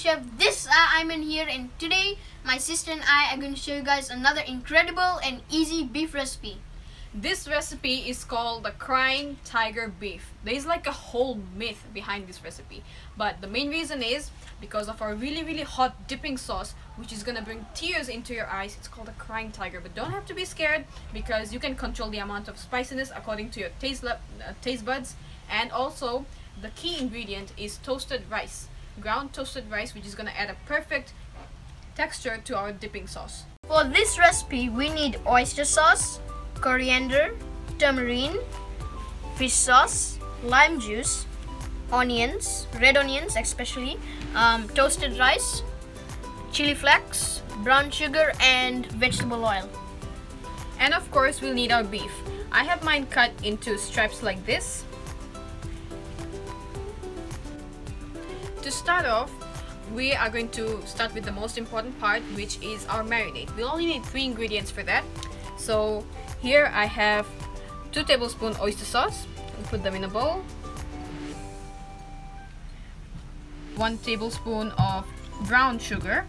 Chef. I'm in here, and today my sister and I are going to show you guys another incredible and easy beef recipe. This recipe is called the crying tiger beef. There's like a whole myth behind this recipe, but the main reason is because of our really hot dipping sauce, which is gonna bring tears into your eyes. It's called a crying tiger, but don't have to be scared because you can control the amount of spiciness according to your taste buds. And also the key ingredient is toasted rice, ground toasted rice, which is gonna add a perfect texture to our dipping sauce. For this recipe, we need oyster sauce, coriander, tamarind, fish sauce, lime juice, onions, red onions especially, toasted rice, chili flakes, brown sugar, and vegetable oil. And of course we'll need our beef. I have mine cut into stripes like this. To start off, we are going to start with the most important part, which is our marinade. We only need 3 ingredients for that. So here I have 2 tablespoons oyster sauce. I'll put them in a bowl. 1 tablespoon of brown sugar.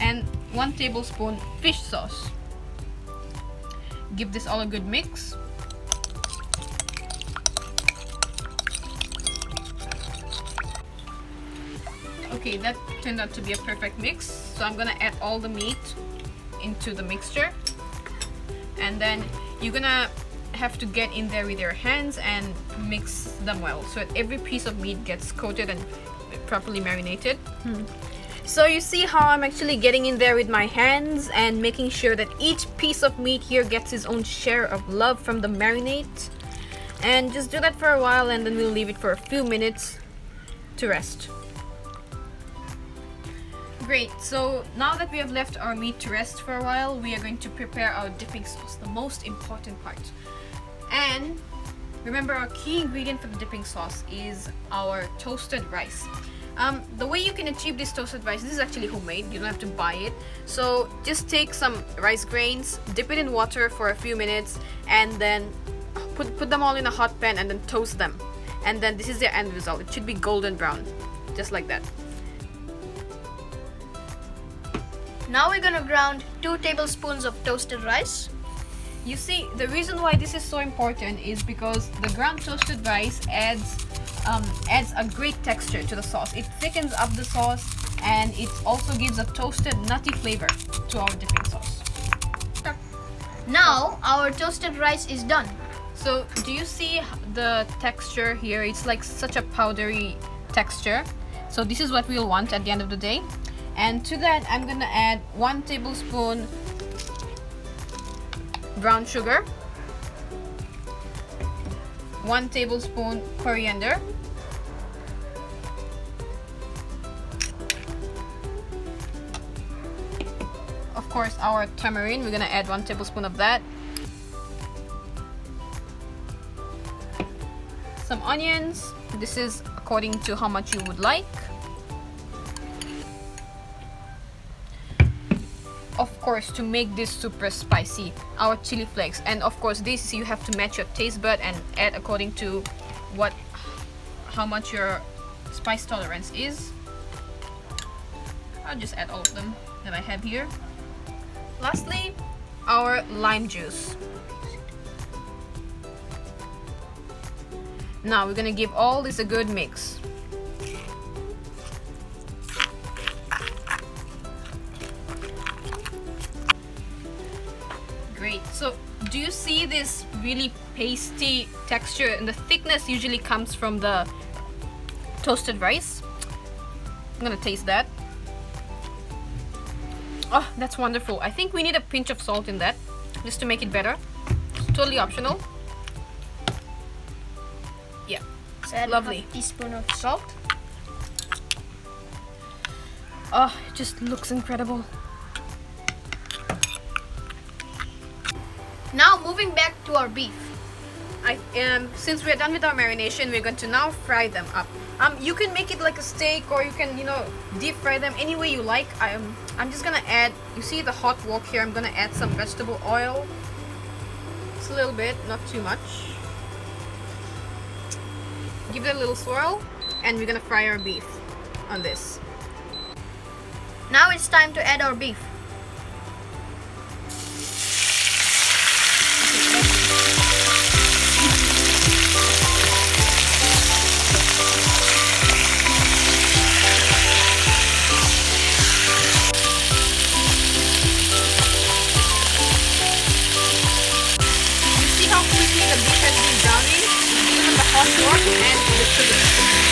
And 1 tablespoon fish sauce. Give this all a good mix. Okay, that turned out to be a perfect mix. So I'm gonna add all the meat into the mixture, and then you're gonna have to get in there with your hands and mix them well so that every piece of meat gets coated and properly marinated. So you see how I'm actually getting in there with my hands and making sure that each piece of meat here gets its own share of love from the marinade. And just do that for a while, and then we'll leave it for a few minutes to rest. Great, so now that we have left our meat to rest for a while, we are going to prepare our dipping sauce, the most important part. And remember, our key ingredient for the dipping sauce is our toasted rice. The way you can achieve this toasted rice, this is actually homemade, you don't have to buy it. So just take some rice grains, dip it in water for a few minutes, and then put them all in a hot pan and then toast them. And then this is the end result. It should be golden brown, just like that. Now we're gonna ground 2 tablespoons of toasted rice. You see, the reason why this is so important is because the ground toasted rice adds a great texture to the sauce. It thickens up the sauce, and it also gives a toasted nutty flavor to our dipping sauce. Now our toasted rice is done. So do you see the texture here? It's like such a powdery texture. So this is what we'll want at the end of the day. And to that, I'm gonna add 1 tablespoon brown sugar, 1 tablespoon coriander, of course our tamarind, we're gonna add 1 tablespoon of that, some onions, this is according to how much you would like. Of course, to make this super spicy, our chili flakes, and of course this you have to match your taste bud and add according to how much your spice tolerance is. I'll just add all of them that I have here. Lastly, our lime juice. Now we're gonna give all this a good mix. Great. So do you see this really pasty texture, and the thickness usually comes from the toasted rice? I'm gonna taste that. Oh, that's wonderful. I think we need a pinch of salt in that just to make it better. It's totally optional. Yeah, So add lovely. a teaspoon of salt. Oh, it just looks incredible. Now moving back to our beef. Since we're done with our marination, we're going to now fry them up. You can make it like a steak, or you can, deep fry them any way you like. I'm just gonna add, you see the hot wok here, I'm gonna add some vegetable oil. Just a little bit, not too much. Give it a little swirl. and we're gonna fry our beef on this. Now it's time to add our beef. You see how quickly the beef has been browning? Even the hot water and the sugar.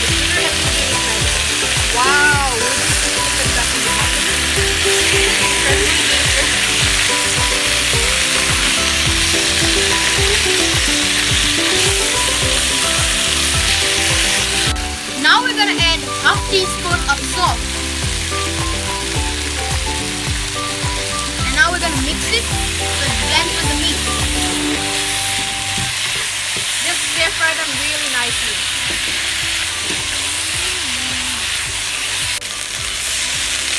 The sugar has been doing its magic. Wow! Will you see the difference at the bottom? Incredibly delicious. Now we're gonna add half teaspoon of salt. And now we're gonna mix it so it blends with the meat. Just stir fry them really nicely.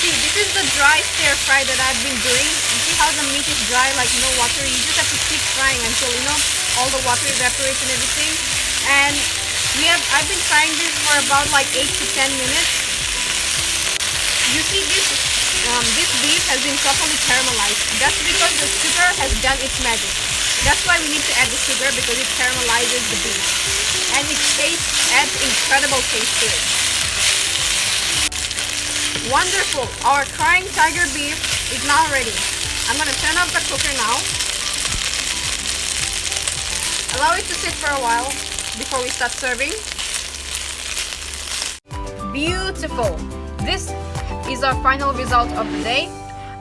See, this is the dry stir fry that I've been doing. You see how the meat is dry, like no water? You just have to keep frying until all the water evaporates and everything. And I've been frying this for about like 8 to 10 minutes. You see this beef has been properly caramelized. That's because the sugar has done its magic. That's why we need to add the sugar, because it caramelizes the beef. And it adds incredible taste to it. Wonderful! Our crying tiger beef is now ready. I'm gonna turn off the cooker now. Allow it to sit for a while before we start serving. Beautiful! This is our final result of the day.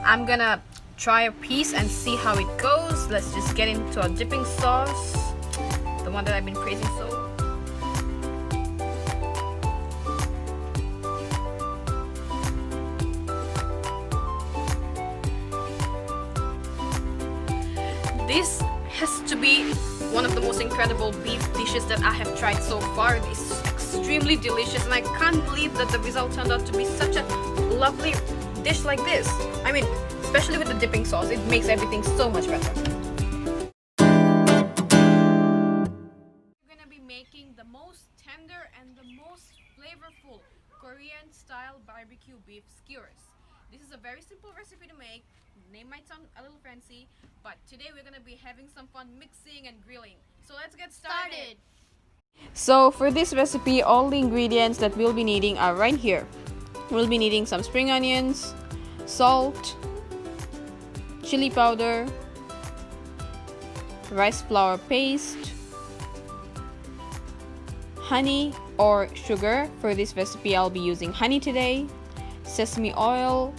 I'm gonna try a piece and see how it goes. Let's just get into our dipping sauce, the one that I've been praising so. This has to be one of the most incredible beef dishes that I have tried so far. It's extremely delicious, and I can't believe that the result turned out to be such a lovely dish like this. I mean, especially with the dipping sauce, it makes everything so much better. We're gonna be making the most tender and the most flavorful Korean style barbecue beef skewers. This is a very simple recipe to make. The name might sound a little fancy, but today we're gonna be having some fun mixing and grilling. So let's get started. So for this recipe, all the ingredients that we'll be needing are right here. We'll be needing some spring onions, salt, chili powder, rice flour paste, honey or sugar. For this recipe, I'll be using honey today, sesame oil,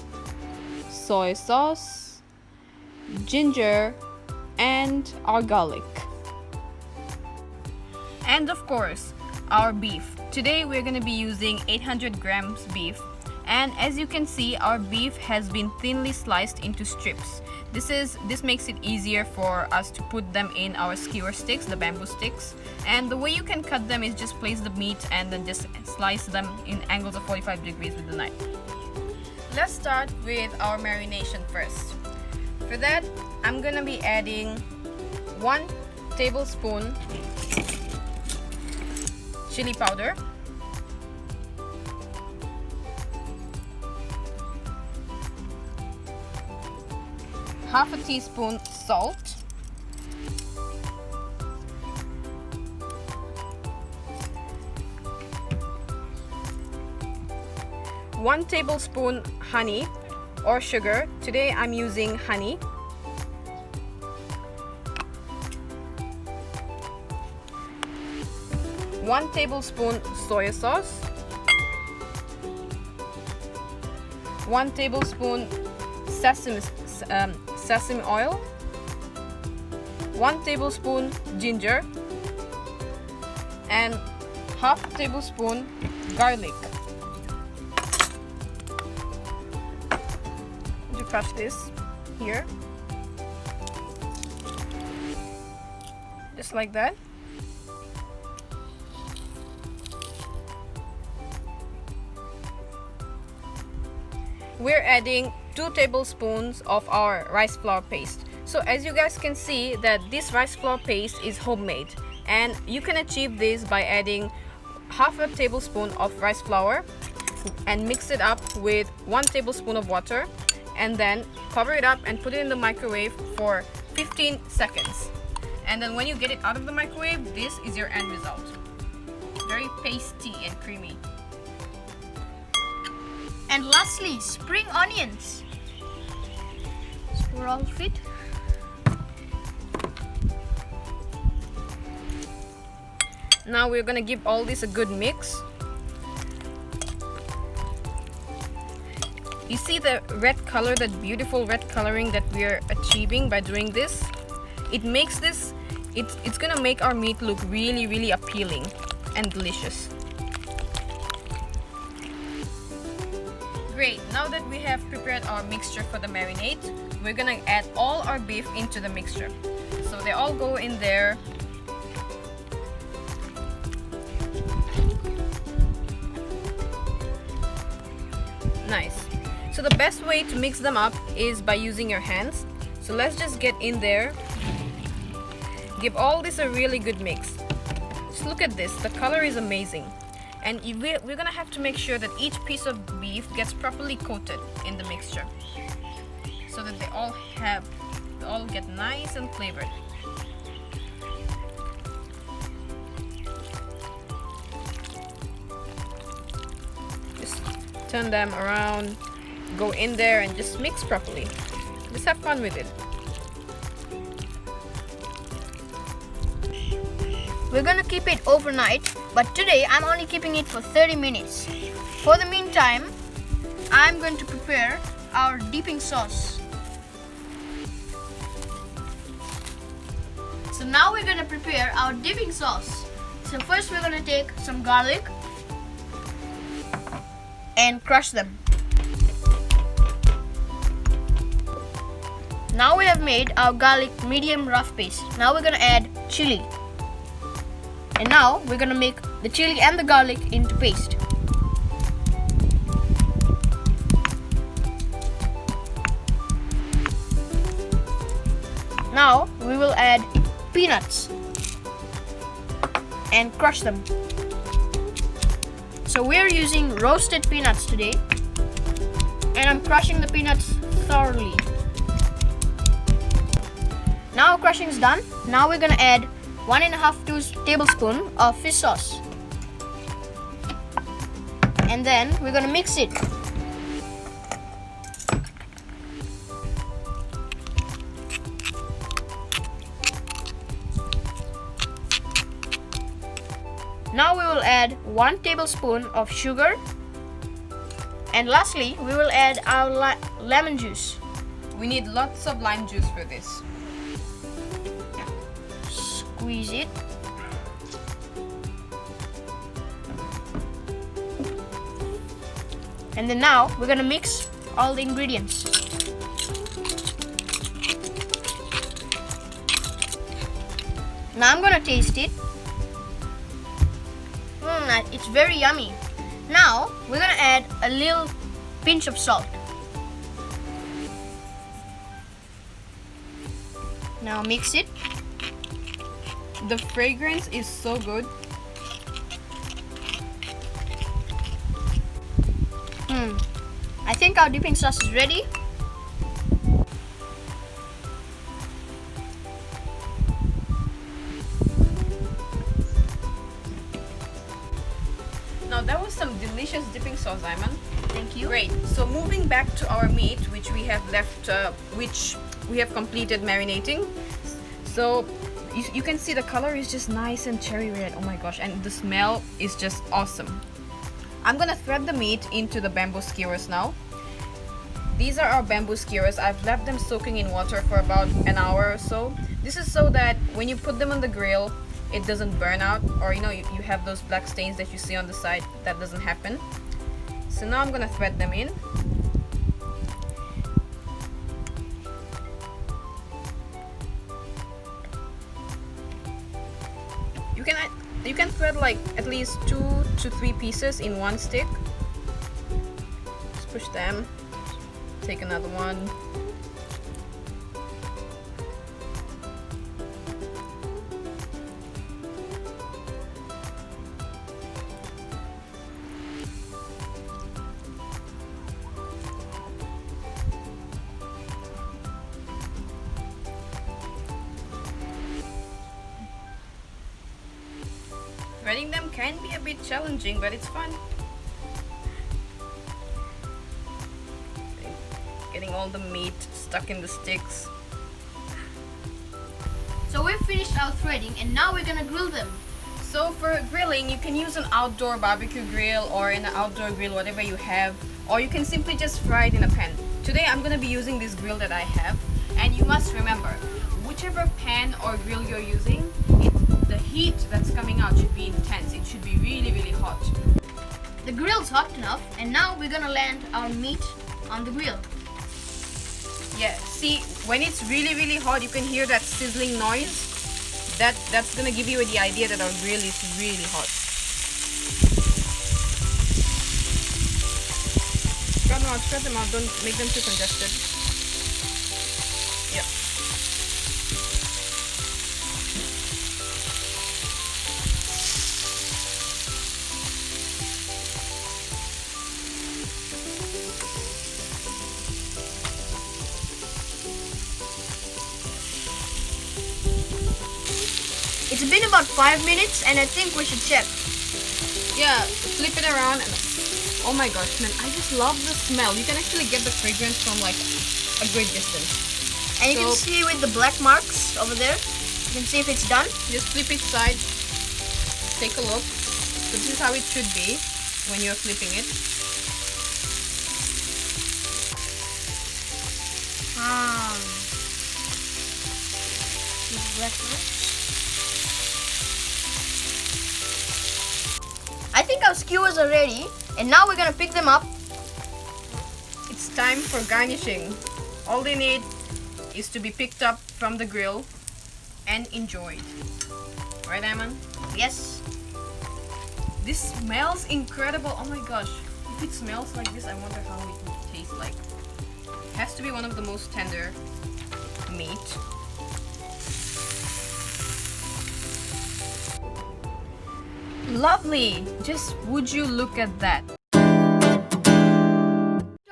soy sauce, ginger, and our garlic. And of course, our beef. Today we're going to be using 800 grams beef, and as you can see, our beef has been thinly sliced into strips. This makes it easier for us to put them in our skewer sticks, the bamboo sticks. And the way you can cut them is just place the meat and then just slice them in angles of 45 degrees with the knife. Let's start with our marination first. For that, I'm gonna be adding 1 tablespoon chili powder, half a teaspoon salt, 1 tablespoon honey or sugar. Today I'm using honey. 1 tablespoon soy sauce, 1 tablespoon sesame oil, 1 tablespoon ginger, and half tablespoon garlic. You crush this here, just like that. We're adding 2 tablespoons of our rice flour paste. So as you guys can see that this rice flour paste is homemade, and you can achieve this by adding half a tablespoon of rice flour and mix it up with 1 tablespoon of water, and then cover it up and put it in the microwave for 15 seconds. And then when you get it out of the microwave, this is your end result. Very pasty and creamy. And lastly, spring onions. Pour all of it. Now we're gonna give all this a good mix. You see the red color, that beautiful red coloring that we are achieving by doing this? It makes this, it's gonna make our meat look really, really appealing and delicious. Great, now that we have prepared our mixture for the marinade, we're gonna add all our beef into the mixture. So they all go in there. Nice. So the best way to mix them up is by using your hands. So let's just get in there. Give all this a really good mix. Just look at this, the color is amazing. And we're gonna have to make sure that each piece of beef gets properly coated in the mixture, so that they all get nice and flavored. Just turn them around, go in there and just mix properly. Just have fun with it. We're gonna keep it overnight, but today I'm only keeping it for 30 minutes. For the meantime, I'm going to prepare our dipping sauce. So now we're gonna prepare our dipping sauce. So first we're gonna take some garlic and crush them. Now we have made our garlic medium rough paste. Now we're gonna add chili. And now we're gonna make the chili and the garlic into paste. Now we will add peanuts and crush them. So we're using roasted peanuts today, and I'm crushing the peanuts thoroughly. Now crushing is done. Now we're gonna add 1.5 tablespoons of fish sauce, and then we're gonna mix it. Now we will add 1 tablespoon of sugar, and lastly we will add our lemon juice. We need lots of lime juice for this. Squeeze it. And then now we're gonna mix all the ingredients. Now I'm gonna taste it. It's very yummy. Now we're gonna add a little pinch of salt. Now mix it. The fragrance is so good. I think our dipping sauce is ready. Now that was some delicious dipping sauce, Ayman. Thank you. Great. So moving back to our meat, which we have left, which we have completed marinating. So you can see the color is just nice and cherry red. Oh my gosh, and the smell is just awesome. I'm gonna thread the meat into the bamboo skewers now. These are our bamboo skewers. I've left them soaking in water for about an hour or so. This is so that when you put them on the grill, it doesn't burn out, or you have those black stains that you see on the side. That doesn't happen. So now I'm gonna thread them in. You can thread like at least 2 to 3 pieces in one stick. Just push them. Take another one. Shredding them can be a bit challenging, but it's fun. Getting all the meat stuck in the sticks. So we've finished our threading and now we're gonna grill them. So for grilling, you can use an outdoor barbecue grill or an outdoor grill, whatever you have, or you can simply just fry it in a pan. Today I'm gonna be using this grill that I have, and you must remember, whichever pan or grill you're using, the heat that's coming out should be intense. It should be really, really hot. The grill's hot enough and now we're gonna land our meat on the grill. Yeah, see, when it's really, really hot, you can hear that sizzling noise. That's gonna give you the idea that our grill is really hot. Spread them out, don't make them too congested. Yep. It's been about 5 minutes and I think we should check. Yeah, flip it around and oh my gosh, man, I just love the smell. You can actually get the fragrance from like a great distance. And you can see with the black marks over there, you can see if it's done. Just flip it side, take a look. So this is how it should be when you're flipping it. These black marks. I think our skewers are ready and now we're gonna pick them up. It's time for garnishing. All they need is to be picked up from the grill and enjoyed. Right, Ayman? Yes. This smells incredible. Oh my gosh. If it smells like this, I wonder how it would taste like. It has to be one of the most tender meat. Lovely! Just would you look at that? So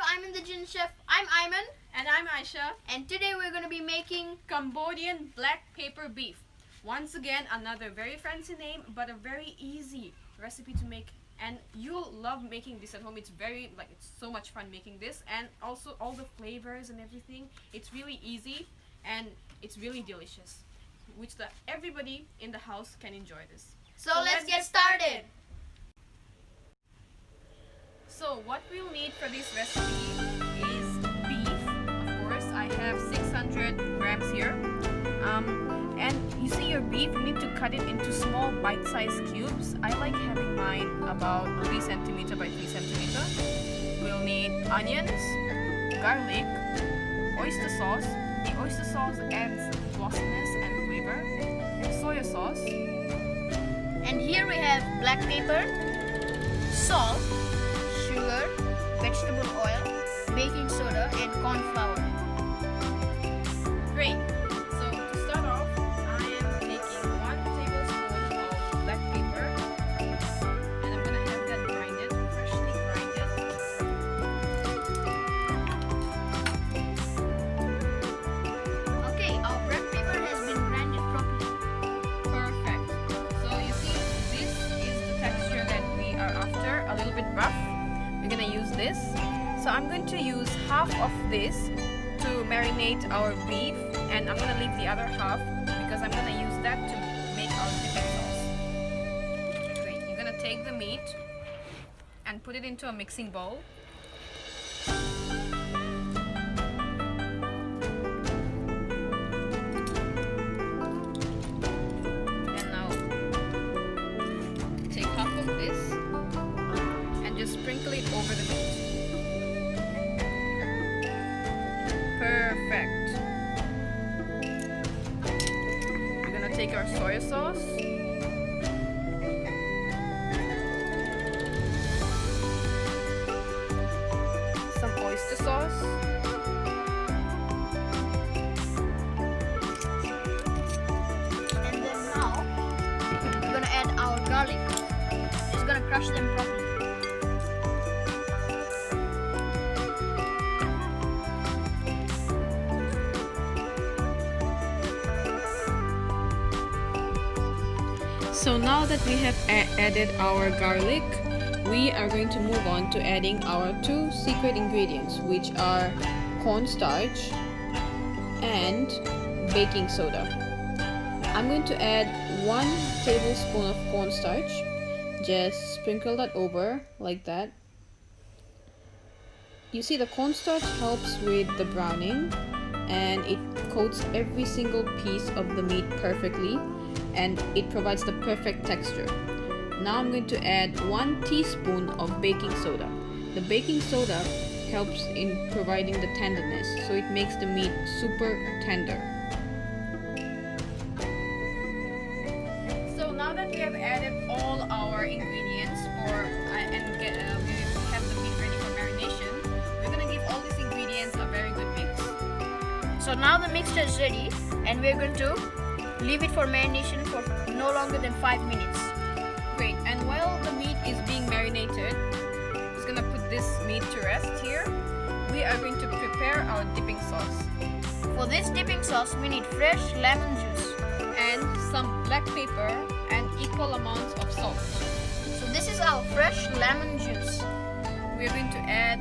I'm the Jin Chef. I'm Ayman. And I'm Aisha. And today we're going to be making Combodian black pepper beef. Once again, another very fancy name, but a very easy recipe to make. And you'll love making this at home. It's it's so much fun making this. And also all the flavors and everything. It's really easy and it's really delicious. Which everybody in the house can enjoy this. So let's get started. So what we'll need for this recipe is beef. Of course, I have 600 grams here. And you see your beef, you need to cut it into small bite-sized cubes. I like having mine about 3 centimeter by 3 centimeter. We'll need onions, garlic, oyster sauce. The oyster sauce adds glossiness and flavor. Soy sauce. And here we have black pepper, salt, sugar, vegetable oil, baking soda and corn flour. Great. So to start off, I am taking 1 tablespoon of black pepper and I'm gonna have that grinded, freshly grinded. Okay, our black pepper has been grinded properly. Perfect. So you see, this is the texture that we are after, a little bit rough. We're gonna use this. So I'm going to use half of this to marinate our beef, and I'm gonna leave the other half because I'm gonna use that to make our dipping sauce. Great. You're gonna take the meat and put it into a mixing bowl. And now take half of this and just sprinkle it over the meat. Perfect. We're gonna take our soy sauce. Some oyster sauce. And then now we're gonna add our garlic. Just gonna crush them properly. So now that we have added our garlic, we are going to move on to adding our two secret ingredients, which are cornstarch and baking soda. I'm going to add 1 tablespoon of cornstarch. Just sprinkle that over like that. You see, the cornstarch helps with the browning and it coats every single piece of the meat perfectly and it provides the perfect texture. Now I'm going to add 1 teaspoon of baking soda. The baking soda helps in providing the tenderness, so it makes the meat super tender. So now that we have added all our ingredients we have the meat ready for marination, we're gonna give all these ingredients a very good mix. So now the mixture is ready and we're going to leave it for marination for no longer than 5 minutes. Great, and while the meat is being marinated, I'm just gonna put this meat to rest here. We are going to prepare our dipping sauce. For this dipping sauce, we need fresh lemon juice and some black pepper and equal amounts of salt. So this is our fresh lemon juice. We are going to add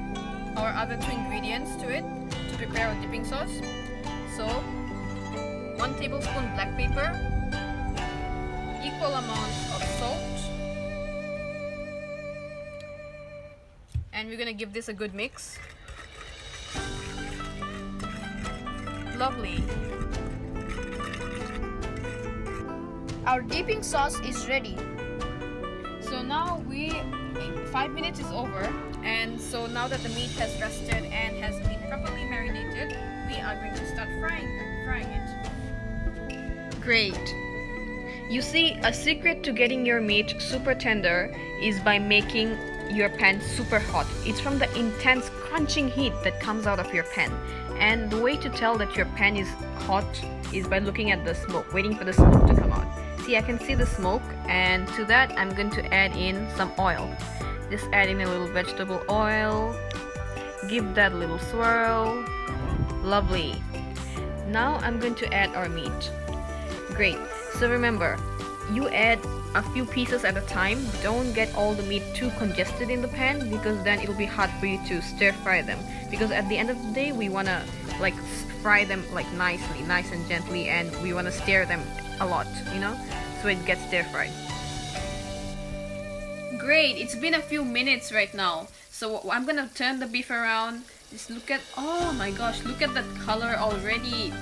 our other 2 ingredients to it to prepare our dipping sauce. So 1 tablespoon black pepper, equal amounts of salt, and we're gonna give this a good mix. Lovely. Our dipping sauce is ready. So now 5 minutes is over, and so now that the meat has rested and has been properly marinated, we are going to start frying it. Great. You see, a secret to getting your meat super tender is by making your pan super hot. It's from the intense crunching heat that comes out of your pan. And the way to tell that your pan is hot is by looking at the smoke, waiting for the smoke to come out. See, I can see the smoke, and to that I'm going to add in some oil. Just add in a little vegetable oil. Give that a little swirl. Lovely. Now I'm going to add our meat. Great. So remember, you add a few pieces at a time. Don't get all the meat too congested in the pan, because then it'll be hard for you to stir fry them. Because at the end of the day, we wanna fry them nice and gently, and we wanna stir them a lot, so it gets stir fried. Great, it's been a few minutes right now. So I'm gonna turn the beef around. Just look at, oh my gosh, look at that color already.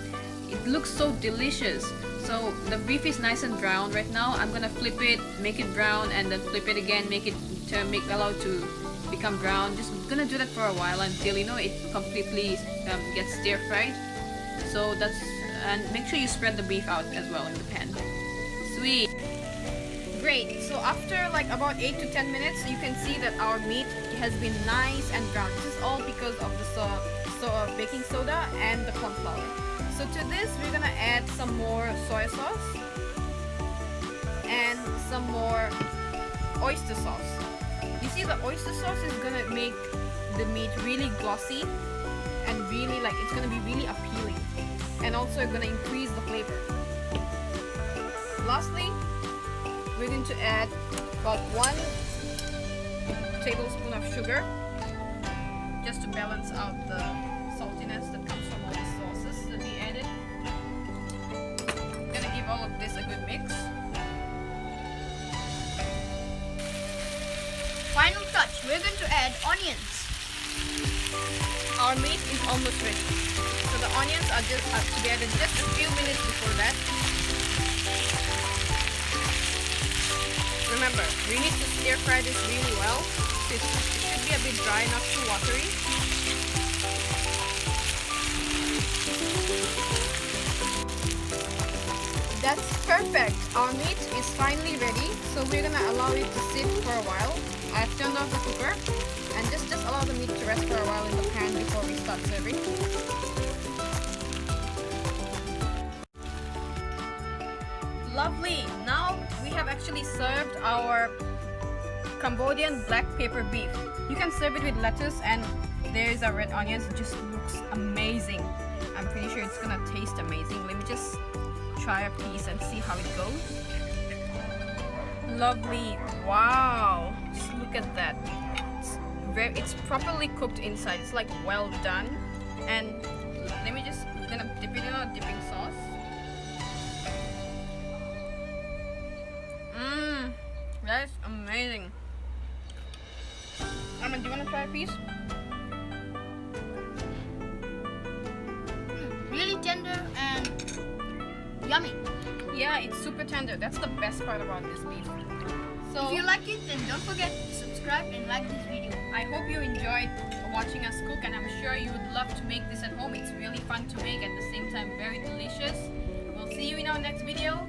It looks so delicious. So the beef is nice and brown right now. I'm gonna flip it, make it brown, and then flip it again, allow it to become brown. Just gonna do that for a while until it completely gets stir fried. So and make sure you spread the beef out as well in the pan. Sweet. Great. So after about 8 to 10 minutes, you can see that our meat has been nice and brown. This is all because of the baking soda and the corn flour. So to this, we're gonna add some more soy sauce and some more oyster sauce. You see, the oyster sauce is gonna make the meat really glossy and really it's gonna be really appealing, and also gonna increase the flavor. Lastly, we're going to add about 1 tablespoon of sugar, just to balance out the saltiness that comes from all the sauces that we added. I'm gonna give all of this a good mix. Final touch, we're going to add onions. Our meat is almost ready. So the onions are just to be added just a few minutes before that. Remember, we need to stir fry this really well. It should be a bit dry, not too watery. That's perfect. Our meat is finally ready, so we're gonna allow it to sit for a while. I've turned off the cooker and just allow the meat to rest for a while in the pan before we start serving. Lovely. Now we have actually served our Cambodian black pepper beef. You can serve it with lettuce, and there's our red onions. It just looks amazing. I'm pretty sure it's gonna taste amazing. Let me just try a piece and see how it goes. Lovely. Wow. Just look at that. It's properly cooked inside. It's like well done. And let me just gonna dip it in a dipping sauce. That is amazing. Do you wanna try a piece? Really tender and yummy. Yeah, it's super tender. That's the best part about this beef. So If you like it, then don't forget to subscribe and like this video. I hope you enjoyed watching us cook, and I'm sure you would love to make this at home. It's really fun to make, at the same time very delicious. We'll see you in our next video.